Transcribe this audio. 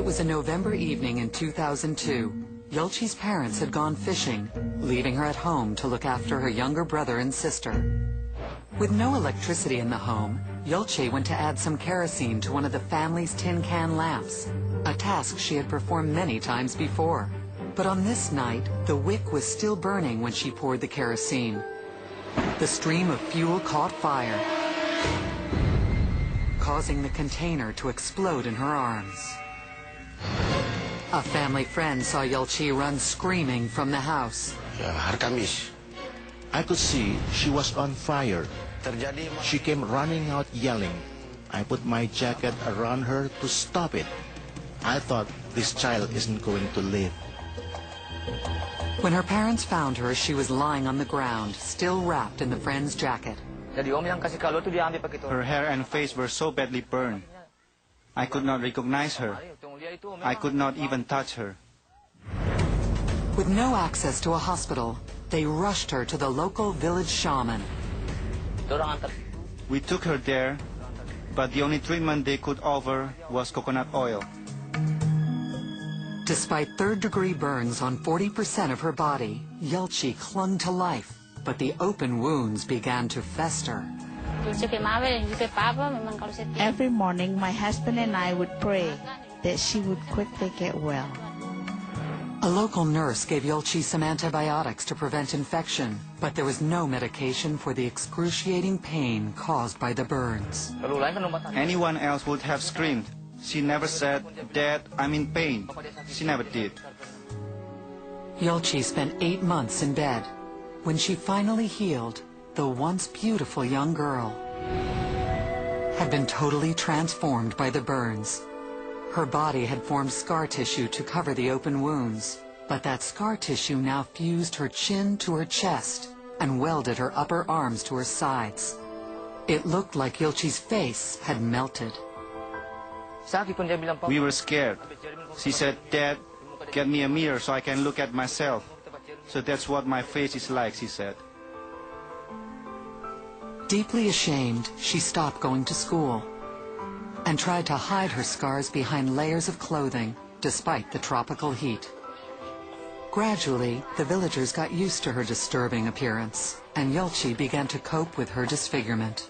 was a November evening in 2002. Yulchi's parents had gone fishing, leaving her at home to look after her younger brother and sister. With no electricity in the home, Yulchi went to add some kerosene to one of the family's tin can lamps, a task she had performed many times before. But on this night, the wick was still burning when she poured the kerosene. The stream of fuel caught fire, causing the container to explode in her arms. A family friend saw Yulchi run screaming from the house. I could see she was on fire. She came running out yelling. I put my jacket around her to stop it. I thought this child isn't going to live. When her parents found her, she was lying on the ground, still wrapped in the friend's jacket. Her hair and face were so badly burned. I could not recognize her. I could not even touch her. With no access to a hospital, they rushed her to the local village shaman. We took her there, but the only treatment they could offer was coconut oil. Despite third-degree burns on 40% of her body, Yulchi clung to life, but the open wounds began to fester. Every morning, my husband and I would pray that she would quickly get well. A local nurse gave Yulchi some antibiotics to prevent infection, but there was no medication for the excruciating pain caused by the burns. Anyone else would have screamed. She never said, "Dad, I'm in pain." She never did. Yulchi spent 8 months in bed. When she finally healed, the once beautiful young girl had been totally transformed by the burns. Her body had formed scar tissue to cover the open wounds, but that scar tissue now fused her chin to her chest and welded her upper arms to her sides. It looked like Yulchi's face had melted. We were scared. She said, "Dad, get me a mirror so I can look at myself. So that's what my face is like," she said. Deeply ashamed, she stopped going to school and tried to hide her scars behind layers of clothing, despite the tropical heat. Gradually, the villagers got used to her disturbing appearance, and Yulchi began to cope with her disfigurement.